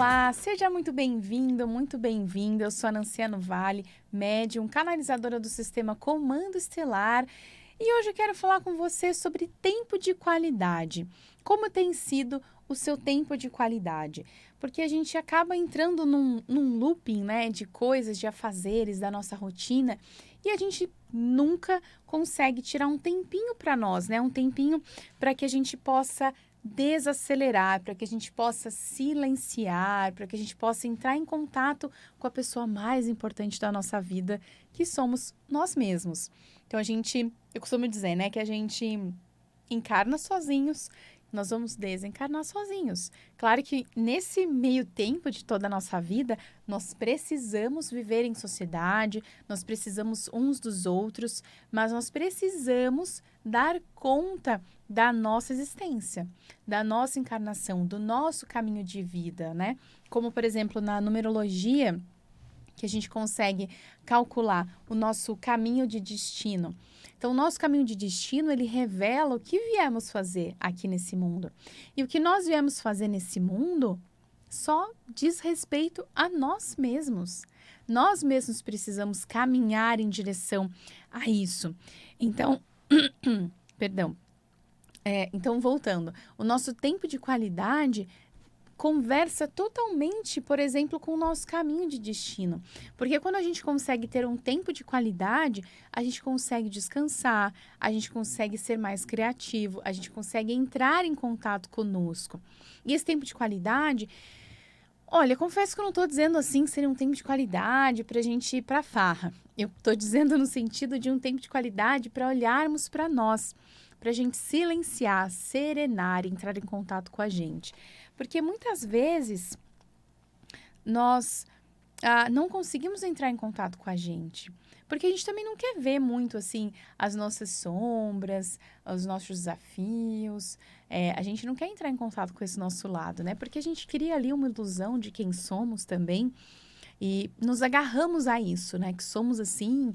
Olá, seja muito bem-vindo, muito bem-vinda. Eu sou a Nanciano Vale, médium, canalizadora do sistema Comando Estelar. E hoje eu quero falar com você sobre tempo de qualidade. Como tem sido o seu tempo de qualidade? Porque a gente acaba entrando num looping, né, de coisas, de afazeres da nossa rotina e a gente nunca consegue tirar um tempinho para nós, né? Um tempinho para que a gente possa desacelerar, para que a gente possa silenciar, para que a gente possa entrar em contato com a pessoa mais importante da nossa vida, que somos nós mesmos. Então eu costumo dizer, né, que a gente encarna sozinhos, nós vamos desencarnar sozinhos. Claro que nesse meio tempo de toda a nossa vida, nós precisamos viver em sociedade, nós precisamos uns dos outros, mas nós precisamos dar conta da nossa existência, da nossa encarnação, do nosso caminho de vida, né? Como, por exemplo, na numerologia, que a gente consegue calcular o nosso caminho de destino. Então, o nosso caminho de destino, ele revela o que viemos fazer aqui nesse mundo. E o que nós viemos fazer nesse mundo só diz respeito a nós mesmos. Nós mesmos precisamos caminhar em direção a isso. Então, perdão. Então, voltando, o nosso tempo de qualidade conversa totalmente, por exemplo, com o nosso caminho de destino. Porque quando a gente consegue ter um tempo de qualidade, a gente consegue descansar, a gente consegue ser mais criativo, a gente consegue entrar em contato conosco. E esse tempo de qualidade, olha, confesso que eu não estou dizendo assim que seria um tempo de qualidade para a gente ir para farra. Eu estou dizendo no sentido de um tempo de qualidade para olharmos para nós, para a gente silenciar, serenar, entrar em contato com a gente. Porque muitas vezes nós não conseguimos entrar em contato com a gente. Porque a gente também não quer ver muito, assim, as nossas sombras, os nossos desafios. A gente não quer entrar em contato com esse nosso lado, né? Porque a gente cria ali uma ilusão de quem somos também. E nos agarramos a isso, né? Que somos, assim,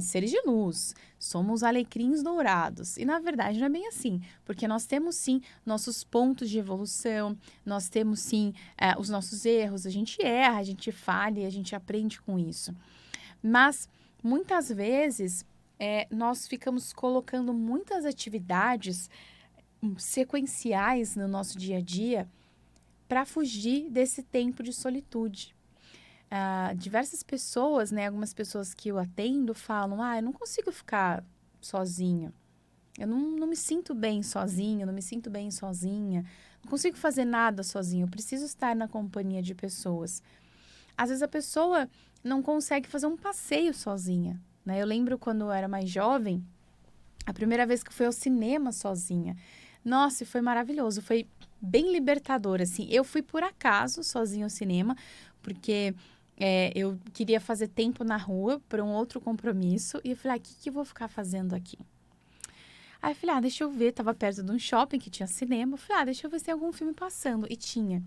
seres de luz, somos alecrins dourados. E, na verdade, não é bem assim, porque nós temos, sim, nossos pontos de evolução, nós temos, sim, os nossos erros, a gente erra, a gente falha e a gente aprende com isso. Mas, muitas vezes, nós ficamos colocando muitas atividades sequenciais no nosso dia a dia para fugir desse tempo de solitude. Diversas pessoas, né, algumas pessoas que eu atendo falam, eu não consigo ficar sozinha, eu não me sinto bem sozinha, não me sinto bem sozinha, não consigo fazer nada sozinha, eu preciso estar na companhia de pessoas. Às vezes a pessoa não consegue fazer um passeio sozinha, né? Eu lembro quando eu era mais jovem, a primeira vez que eu fui ao cinema sozinha, nossa, foi maravilhoso, foi bem libertador, assim, eu fui por acaso sozinha ao cinema, porque eu queria fazer tempo na rua para um outro compromisso. E eu falei, o que eu vou ficar fazendo aqui? Aí eu falei, deixa eu ver. Tava perto de um shopping que tinha cinema. Eu falei, deixa eu ver se tem algum filme passando. E tinha.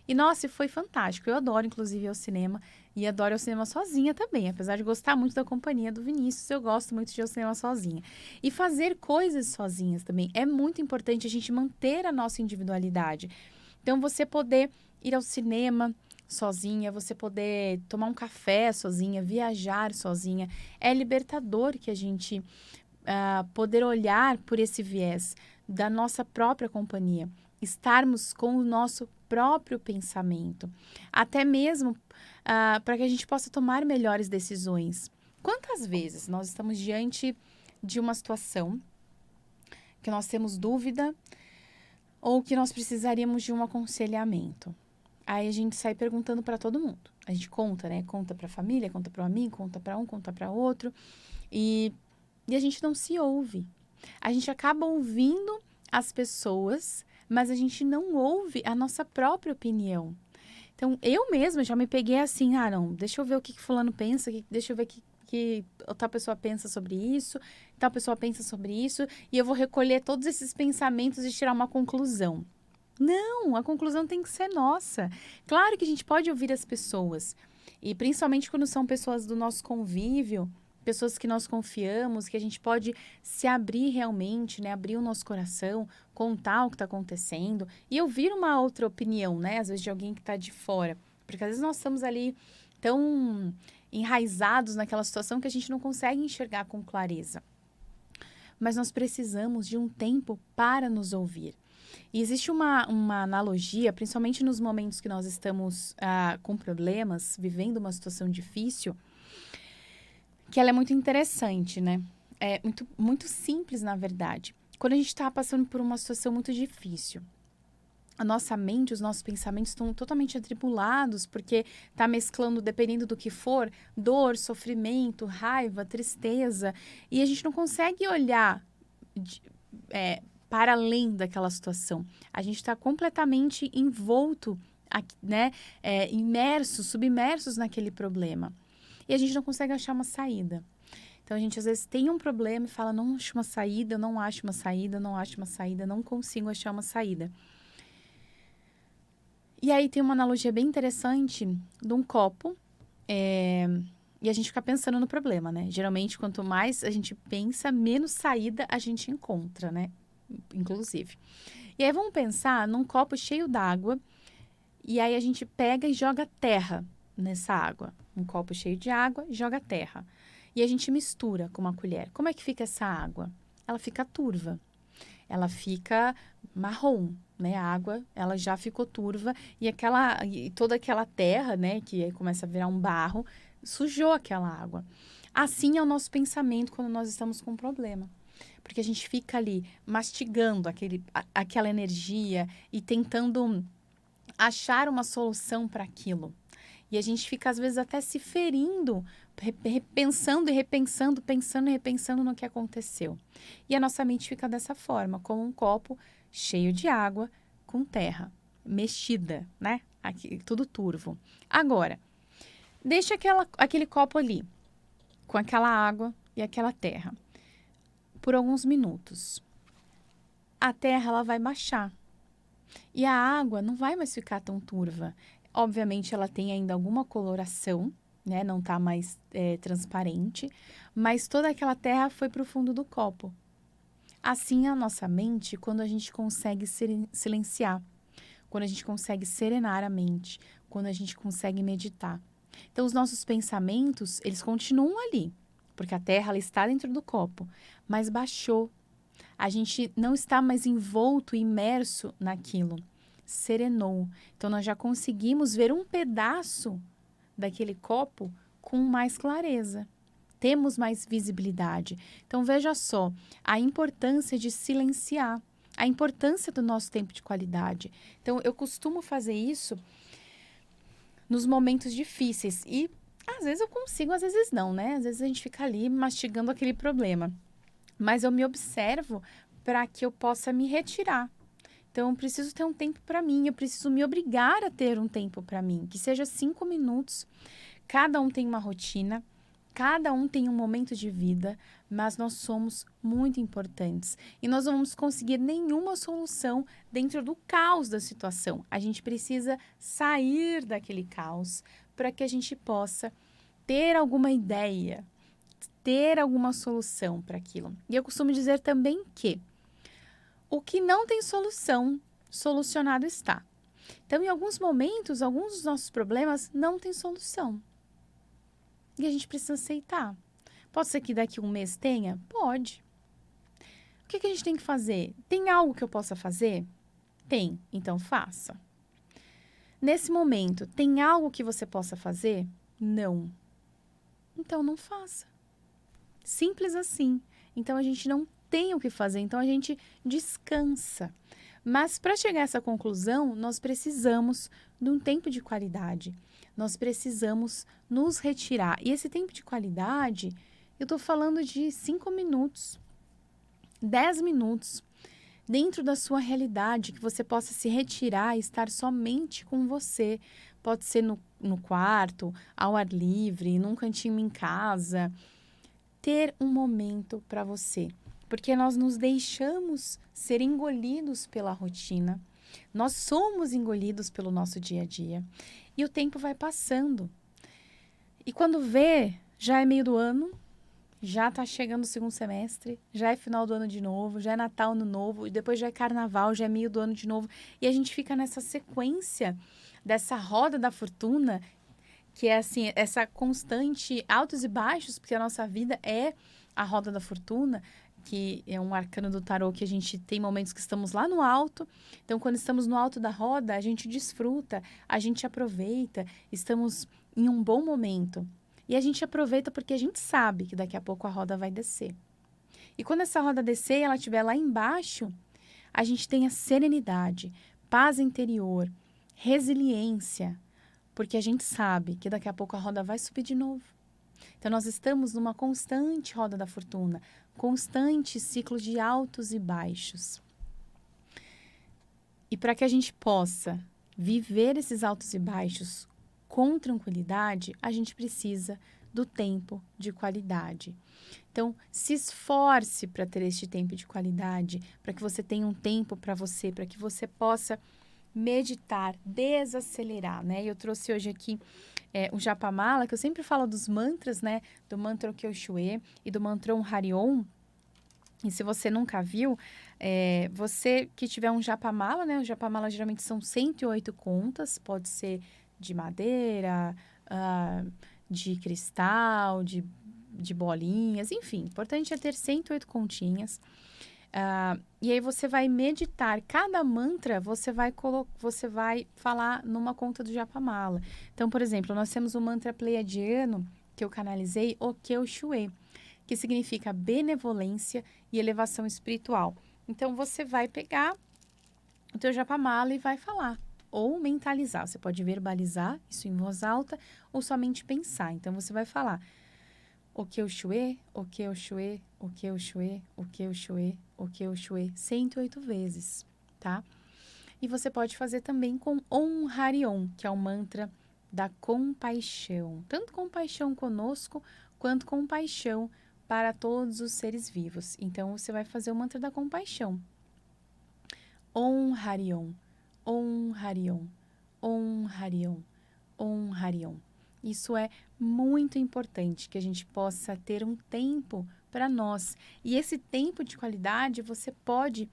E, nossa, foi fantástico. Eu adoro, inclusive, ir ao cinema. E adoro ir ao cinema sozinha também. Apesar de gostar muito da companhia do Vinícius, eu gosto muito de ir ao cinema sozinha. E fazer coisas sozinhas também. É muito importante a gente manter a nossa individualidade. Então, você poder ir ao cinema sozinha, você poder tomar um café sozinha, viajar sozinha. É libertador que a gente poder olhar por esse viés da nossa própria companhia, estarmos com o nosso próprio pensamento, até mesmo para que a gente possa tomar melhores decisões. Quantas vezes nós estamos diante de uma situação que nós temos dúvida ou que nós precisaríamos de um aconselhamento? Aí a gente sai perguntando para todo mundo. A gente conta, né? Conta para a família, conta para o amigo, conta para um, conta para outro. E a gente não se ouve. A gente acaba ouvindo as pessoas, mas a gente não ouve a nossa própria opinião. Então, eu mesma já me peguei assim, não, deixa eu ver o que fulano pensa, deixa eu ver o que tal pessoa pensa sobre isso, tal pessoa pensa sobre isso, e eu vou recolher todos esses pensamentos e tirar uma conclusão. Não, a conclusão tem que ser nossa. Claro que a gente pode ouvir as pessoas, e principalmente quando são pessoas do nosso convívio, pessoas que nós confiamos, que a gente pode se abrir realmente, né? Abrir o nosso coração, contar o que está acontecendo e ouvir uma outra opinião, né? Às vezes de alguém que está de fora. Porque às vezes nós estamos ali tão enraizados naquela situação que a gente não consegue enxergar com clareza. Mas nós precisamos de um tempo para nos ouvir. E existe uma analogia, principalmente nos momentos que nós estamos com problemas, vivendo uma situação difícil, que ela é muito interessante, né? É muito, muito simples, na verdade. Quando a gente está passando por uma situação muito difícil, a nossa mente, os nossos pensamentos estão totalmente atribulados, porque está mesclando, dependendo do que for, dor, sofrimento, raiva, tristeza, e a gente não consegue olhar para além daquela situação. A gente está completamente envolto, né, submersos naquele problema. E a gente não consegue achar uma saída. Então, a gente às vezes tem um problema e fala, não acho uma saída, não acho uma saída, não acho uma saída, não consigo achar uma saída. E aí tem uma analogia bem interessante de um copo, e a gente fica pensando no problema, né? Geralmente, quanto mais a gente pensa, menos saída a gente encontra, né? Inclusive. E aí vamos pensar num copo cheio d'água, e aí a gente pega e joga terra nessa água. Um copo cheio de água, joga terra. E a gente mistura com uma colher. Como é que fica essa água? Ela fica turva. Ela fica marrom, né? A água, ela já ficou turva e toda aquela terra, né, que aí começa a virar um barro, sujou aquela água. Assim é o nosso pensamento quando nós estamos com um problema. Porque a gente fica ali mastigando aquela energia e tentando achar uma solução para aquilo. E a gente fica, às vezes, até se ferindo, repensando e repensando, pensando e repensando no que aconteceu. E a nossa mente fica dessa forma, como um copo cheio de água com terra, mexida, né? Aqui, tudo turvo. Agora, deixa aquele copo ali, com aquela água e aquela terra, por alguns minutos. A terra, ela vai baixar. E a água não vai mais ficar tão turva. Obviamente, ela tem ainda alguma coloração, né? Não está mais transparente, mas toda aquela terra foi para o fundo do copo. Assim é a nossa mente quando a gente consegue silenciar, quando a gente consegue serenar a mente, quando a gente consegue meditar. Então, os nossos pensamentos, eles continuam ali, porque a terra ela está dentro do copo, mas baixou. A gente não está mais envolto, imerso naquilo. Serenou. Então, nós já conseguimos ver um pedaço daquele copo com mais clareza. Temos mais visibilidade. Então, veja só, a importância de silenciar, a importância do nosso tempo de qualidade. Então, eu costumo fazer isso nos momentos difíceis. E, às vezes, eu consigo, às vezes não, né? Às vezes, a gente fica ali mastigando aquele problema. Mas eu me observo para que eu possa me retirar. Então, eu preciso ter um tempo para mim, eu preciso me obrigar a ter um tempo para mim, que seja 5 minutos. Cada um tem uma rotina, cada um tem um momento de vida, mas nós somos muito importantes. E nós não vamos conseguir nenhuma solução dentro do caos da situação. A gente precisa sair daquele caos para que a gente possa ter alguma ideia, ter alguma solução para aquilo. E eu costumo dizer também que o que não tem solução, solucionado está. Então, em alguns momentos, alguns dos nossos problemas não têm solução. E a gente precisa aceitar. Pode ser que daqui a um mês tenha? Pode. O que a gente tem que fazer? Tem algo que eu possa fazer? Tem. Então, faça. Nesse momento, tem algo que você possa fazer? Não. Então, não faça. Simples assim. Então, a gente não tem o que fazer, então a gente descansa. Mas para chegar a essa conclusão, nós precisamos de um tempo de qualidade. Nós precisamos nos retirar. E esse tempo de qualidade, eu estou falando de 5 minutos, 10 minutos, dentro da sua realidade, que você possa se retirar e estar somente com você. Pode ser no quarto, ao ar livre, num cantinho em casa. Ter um momento para você. Porque nós nos deixamos ser engolidos pela rotina. Nós somos engolidos pelo nosso dia a dia. E o tempo vai passando. E quando vê, já é meio do ano, Já tá chegando o segundo semestre, já é final do ano de novo, já é Natal, Ano Novo, e depois já é Carnaval, já é meio do ano de novo. E a gente fica nessa sequência dessa roda da fortuna, que é assim, essa constante altos e baixos, porque a nossa vida é a roda da fortuna, que é um arcano do tarô que a gente tem momentos que estamos lá no alto. Então, quando estamos no alto da roda, a gente desfruta, a gente aproveita, estamos em um bom momento. E a gente aproveita porque a gente sabe que daqui a pouco a roda vai descer. E quando essa roda descer e ela estiver lá embaixo, a gente tem a serenidade, paz interior, resiliência, porque a gente sabe que daqui a pouco a roda vai subir de novo. Então, nós estamos numa constante roda da fortuna, constante ciclo de altos e baixos. E para que a gente possa viver esses altos e baixos com tranquilidade, a gente precisa do tempo de qualidade. Então, se esforce para ter este tempo de qualidade, para que você tenha um tempo para você, para que você possa meditar, desacelerar, né? Eu trouxe hoje aqui o Japamala, que eu sempre falo dos mantras, né? Do mantra Kyoshue e do mantra Harion. E se você nunca viu, você que tiver um Japamala, né? O Japamala geralmente são 108 contas, pode ser de madeira, de cristal, de bolinhas, enfim. O importante é ter 108 continhas. E aí você vai meditar. Cada mantra você vai falar numa conta do Japamala. Então, por exemplo, nós temos o mantra pleiadiano que eu canalizei, o Kyoshue, que significa benevolência e elevação espiritual. Então, você vai pegar o teu Japamala e vai falar. Ou mentalizar. Você pode verbalizar isso em voz alta ou somente pensar. Então, você vai falar o Kyoshue, o Kyoshue, o Kyoshue, o Kyoshue, o Kyoshue, 108 vezes, tá? E você pode fazer também com Om Harion, que é o mantra da compaixão. Tanto compaixão conosco, quanto compaixão para todos os seres vivos. Então, você vai fazer o mantra da compaixão. Om Harion, Om Harion, Om Harion, Om Harion. Isso é muito importante, que a gente possa ter um tempo para nós. E esse tempo de qualidade, você pode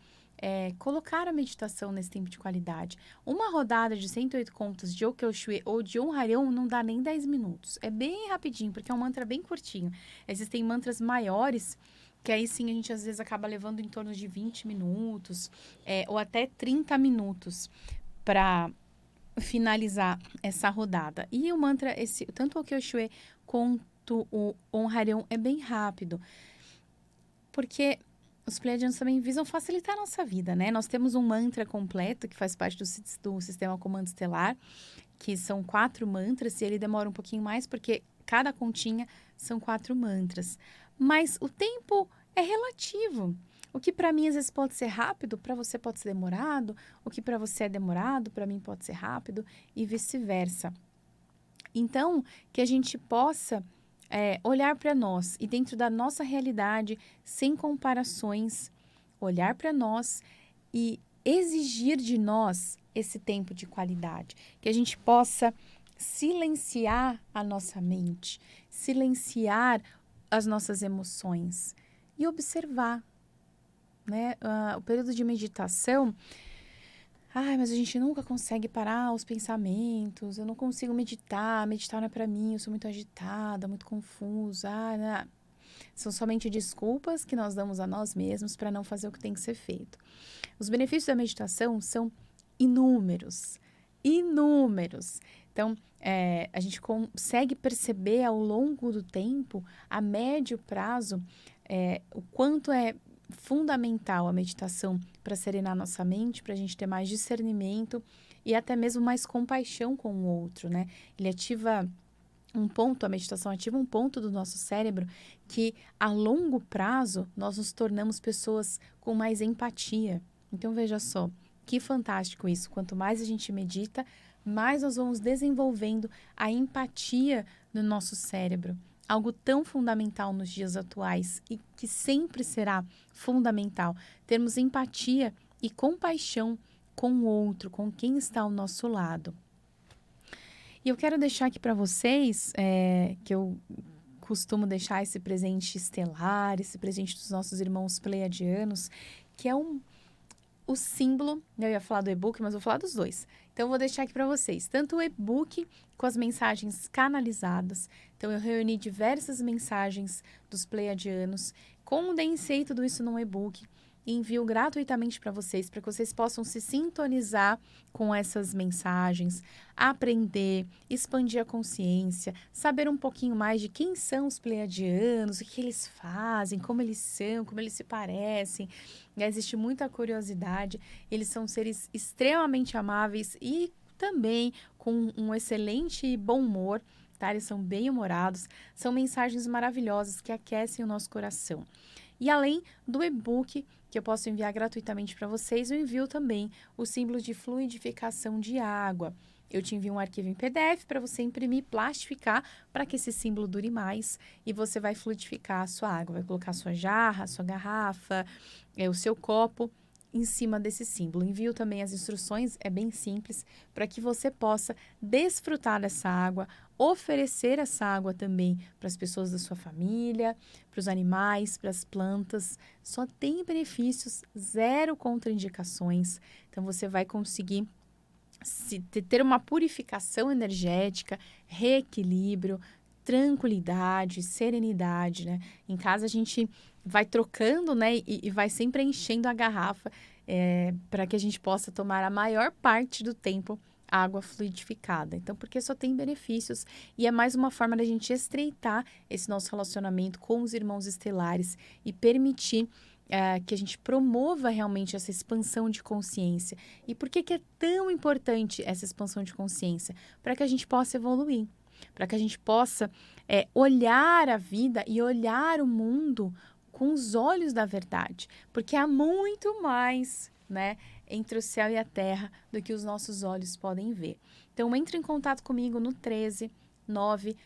colocar a meditação nesse tempo de qualidade. Uma rodada de 108 contas de Okyo-Shui ou de Om Harion não dá nem 10 minutos. É bem rapidinho, porque é um mantra bem curtinho. Existem mantras maiores, que aí sim a gente às vezes acaba levando em torno de 20 minutos ou até 30 minutos para finalizar essa rodada. E o mantra, tanto o Kyoshue quanto o Om Harion é bem rápido, porque os pleiadianos também visam facilitar a nossa vida, né? Nós temos um mantra completo que faz parte do sistema Comando Estelar, que são 4 mantras, e ele demora um pouquinho mais, porque cada continha são 4 mantras. Mas o tempo é relativo. O que para mim às vezes pode ser rápido, para você pode ser demorado. O que para você é demorado, para mim pode ser rápido e vice-versa. Então, que a gente possa olhar para nós e dentro da nossa realidade, sem comparações, olhar para nós e exigir de nós esse tempo de qualidade. Que a gente possa silenciar a nossa mente, silenciar as nossas emoções e observar, né? O período de meditação, mas a gente nunca consegue parar os pensamentos, eu não consigo meditar não é para mim, eu sou muito agitada, muito confusa, né? São somente desculpas que nós damos a nós mesmos para não fazer o que tem que ser feito. Os benefícios da meditação são inúmeros, inúmeros. Então, a gente consegue perceber ao longo do tempo, a médio prazo, o quanto é fundamental a meditação para serenar nossa mente, para a gente ter mais discernimento e até mesmo mais compaixão com o outro, né? Ele ativa a meditação ativa um ponto do nosso cérebro que a longo prazo nós nos tornamos pessoas com mais empatia. Então veja só, que fantástico isso. Quanto mais a gente medita, mais nós vamos desenvolvendo a empatia no nosso cérebro. Algo tão fundamental nos dias atuais e que sempre será fundamental. Termos empatia e compaixão com o outro, com quem está ao nosso lado. E eu quero deixar aqui para vocês, que eu costumo deixar esse presente estelar, esse presente dos nossos irmãos pleiadianos, que é o símbolo, eu ia falar do e-book, mas vou falar dos dois. Então, eu vou deixar aqui para vocês, tanto o e-book com as mensagens canalizadas. Então, eu reuni diversas mensagens dos pleiadianos, condensei tudo isso num e-book e envio gratuitamente para que vocês possam se sintonizar com essas mensagens, aprender, expandir a consciência, saber um pouquinho mais de quem são os pleiadianos, o que eles fazem, como eles são, como eles se parecem. Existe muita curiosidade, eles são seres extremamente amáveis e também com um excelente bom humor, tá? Eles são bem-humorados, são mensagens maravilhosas que aquecem o nosso coração. E além do e-book, que eu posso enviar gratuitamente para vocês, eu envio também o símbolo de fluidificação de água. Eu te envio um arquivo em PDF para você imprimir, plastificar, para que esse símbolo dure mais e você vai fluidificar a sua água. Vai colocar a sua jarra, a sua garrafa, o seu copo em cima desse símbolo. Envio também as instruções, é bem simples, para que você possa desfrutar dessa água, oferecer essa água também para as pessoas da sua família, para os animais, para as plantas. Só tem benefícios, zero contraindicações. Então, você vai conseguir ter uma purificação energética, reequilíbrio, tranquilidade, serenidade, né? Em casa a gente vai trocando, né? E vai sempre enchendo a garrafa para que a gente possa tomar a maior parte do tempo água fluidificada. Então, porque só tem benefícios e é mais uma forma da gente estreitar esse nosso relacionamento com os irmãos estelares e permitir que a gente promova realmente essa expansão de consciência. E por que é tão importante essa expansão de consciência? Para que a gente possa evoluir, para que a gente possa olhar a vida e olhar o mundo com os olhos da verdade. Porque há muito mais, né, entre o céu e a terra do que os nossos olhos podem ver. Então, entre em contato comigo no 13 9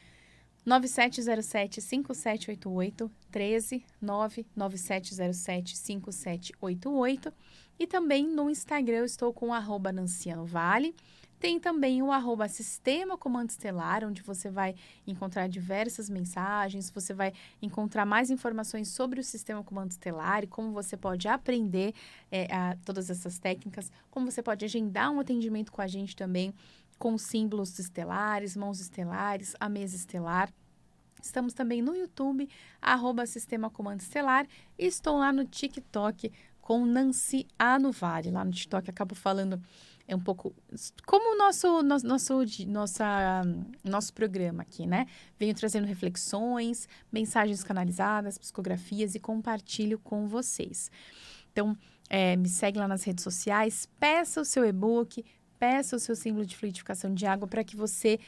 9707-5788, 13 99707-5788. E também no Instagram eu estou com o @nancianovale. Tem também o @Sistema Comando Estelar, onde você vai encontrar diversas mensagens, você vai encontrar mais informações sobre o Sistema Comando Estelar e como você pode aprender todas essas técnicas, como você pode agendar um atendimento com a gente também, com símbolos estelares, mãos estelares, a mesa estelar. Estamos também no YouTube, @Sistema Comando Estelar, e estou lá no TikTok com Nancy Anovale. Lá no TikTok acabo falando um pouco como o nosso programa aqui, né? Venho trazendo reflexões, mensagens canalizadas, psicografias e compartilho com vocês. Então, me segue lá nas redes sociais, peça o seu e-book, peça o seu símbolo de fluidificação de água para que você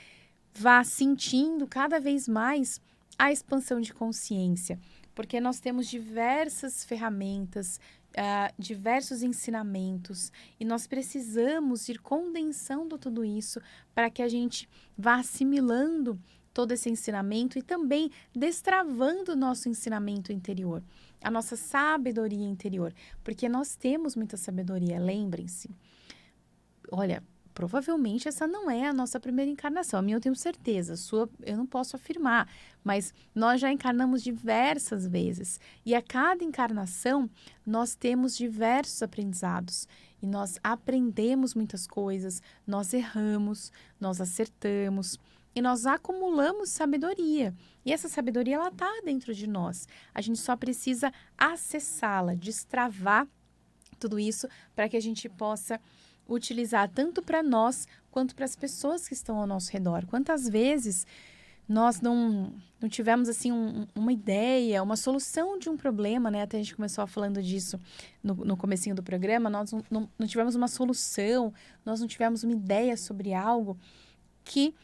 vá sentindo cada vez mais a expansão de consciência, porque nós temos diversas ferramentas, diversos ensinamentos, e nós precisamos ir condensando tudo isso para que a gente vá assimilando todo esse ensinamento e também destravando o nosso ensinamento interior, a nossa sabedoria interior, porque nós temos muita sabedoria, lembrem-se. Olha, provavelmente essa não é a nossa primeira encarnação. A minha eu tenho certeza, a sua eu não posso afirmar, mas nós já encarnamos diversas vezes. E a cada encarnação nós temos diversos aprendizados. E nós aprendemos muitas coisas, nós erramos, nós acertamos e nós acumulamos sabedoria. E essa sabedoria, ela está dentro de nós. A gente só precisa acessá-la, destravar tudo isso para que a gente possa utilizar tanto para nós quanto para as pessoas que estão ao nosso redor. Quantas vezes nós não tivemos assim uma ideia, uma solução de um problema, né? Até a gente começou falando disso no comecinho do programa, nós não tivemos uma solução, nós não tivemos uma ideia sobre algo que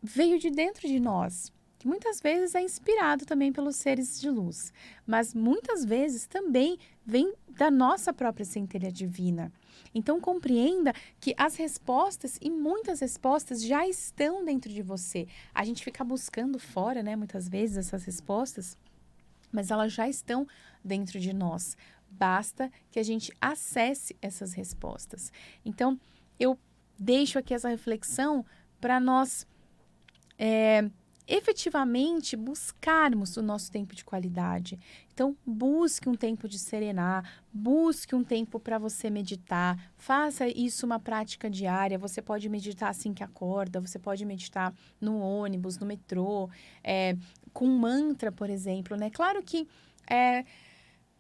veio de dentro de nós, que muitas vezes é inspirado também pelos seres de luz, mas muitas vezes também vem da nossa própria centelha divina. Então, compreenda que as respostas, e muitas respostas, já estão dentro de você. A gente fica buscando fora, né, muitas vezes, essas respostas, mas elas já estão dentro de nós. Basta que a gente acesse essas respostas. Então, eu deixo aqui essa reflexão para nós efetivamente buscarmos o nosso tempo de qualidade. Então, busque um tempo de serenar, busque um tempo para você meditar, faça isso uma prática diária. Você pode meditar assim que acorda, você pode meditar no ônibus, no metrô, com um mantra, por exemplo, né? Claro que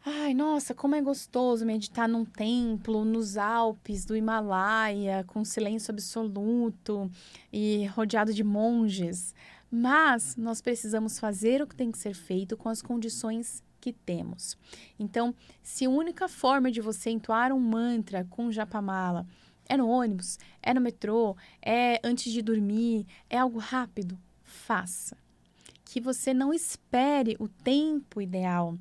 ai, nossa, como é gostoso meditar num templo, nos Alpes do Himalaia, com silêncio absoluto e rodeado de monges. Mas nós precisamos fazer o que tem que ser feito com as condições que temos. Então, se a única forma de você entoar um mantra com japamala é no ônibus, é no metrô, é antes de dormir, é algo rápido, faça. Que você não espere o tempo ideal,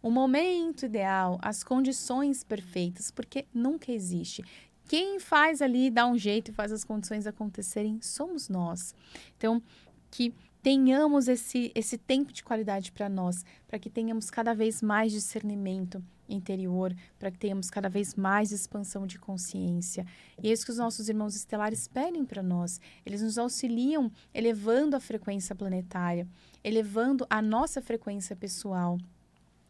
o momento ideal, as condições perfeitas, porque nunca existe. Quem faz ali, dá um jeito e faz as condições acontecerem, somos nós. Então, que tenhamos esse tempo de qualidade para nós, para que tenhamos cada vez mais discernimento interior, para que tenhamos cada vez mais expansão de consciência. E é isso que os nossos irmãos estelares pedem para nós. Eles nos auxiliam elevando a frequência planetária, elevando a nossa frequência pessoal.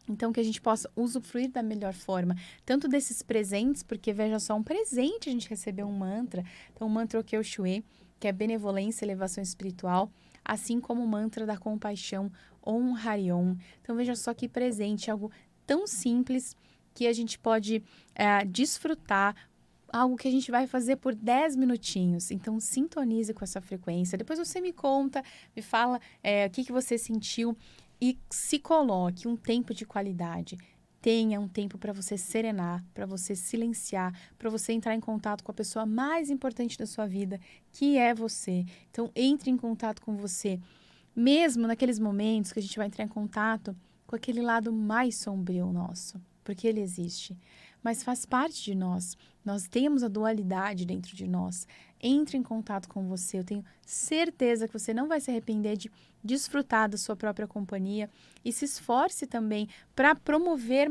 Então, que a gente possa usufruir da melhor forma, tanto desses presentes, porque veja só, um presente a gente recebeu um mantra. Então, o mantra Okyo Shue, que é benevolência e elevação espiritual, assim como o mantra da compaixão, Om Hariom. Então, veja só que presente, algo tão simples que a gente pode desfrutar, algo que a gente vai fazer por 10 minutinhos. Então, sintonize com essa frequência. Depois você me conta, me fala o que você sentiu e se coloque um tempo de qualidade. Tenha um tempo para você serenar, para você silenciar, para você entrar em contato com a pessoa mais importante da sua vida, que é você. Então, entre em contato com você, mesmo naqueles momentos que a gente vai entrar em contato com aquele lado mais sombrio nosso, porque ele existe, mas faz parte de nós. Nós temos a dualidade dentro de nós. Entre em contato com você. Eu tenho certeza que você não vai se arrepender de desfrutar da sua própria companhia e se esforce também para promover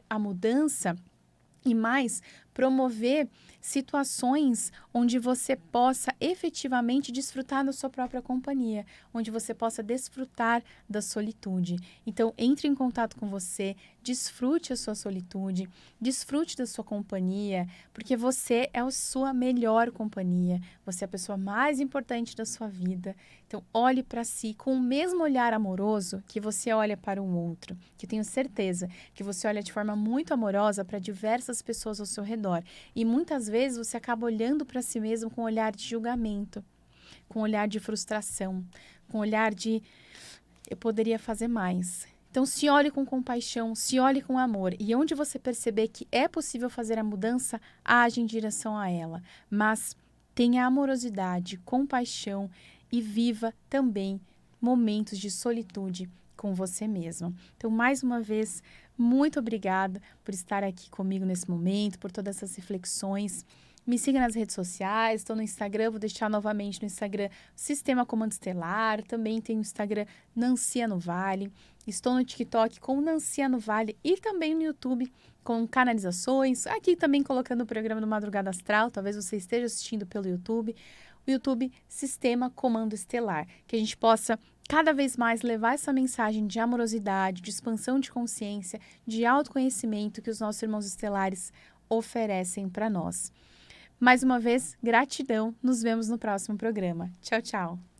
a mudança e mais, promover situações onde você possa efetivamente desfrutar da sua própria companhia, onde você possa desfrutar da solitude. Então, entre em contato com você, desfrute a sua solitude, desfrute da sua companhia, porque você é a sua melhor companhia, você é a pessoa mais importante da sua vida. Então, olhe para si com o mesmo olhar amoroso que você olha para o outro, que tenho certeza que você olha de forma muito amorosa para diversas pessoas ao seu redor. E muitas vezes você acaba olhando para si mesmo com um olhar de julgamento, com um olhar de frustração, com um olhar de eu poderia fazer mais. Então, se olhe com compaixão, se olhe com amor. E onde você perceber que é possível fazer a mudança, age em direção a ela. Mas tenha amorosidade, compaixão e viva também momentos de solitude com você mesmo. Então, mais uma vez, muito obrigada por estar aqui comigo nesse momento, por todas essas reflexões. Me siga nas redes sociais, estou no Instagram, vou deixar novamente no Instagram Sistema Comando Estelar, também tem o Instagram Nancia no Vale, estou no TikTok com Nancia no Vale e também no YouTube com canalizações, aqui também colocando o programa do Madrugada Astral, talvez você esteja assistindo pelo YouTube, o YouTube Sistema Comando Estelar, que a gente possa cada vez mais levar essa mensagem de amorosidade, de expansão de consciência, de autoconhecimento que os nossos irmãos estelares oferecem para nós. Mais uma vez, gratidão. Nos vemos no próximo programa. Tchau, tchau.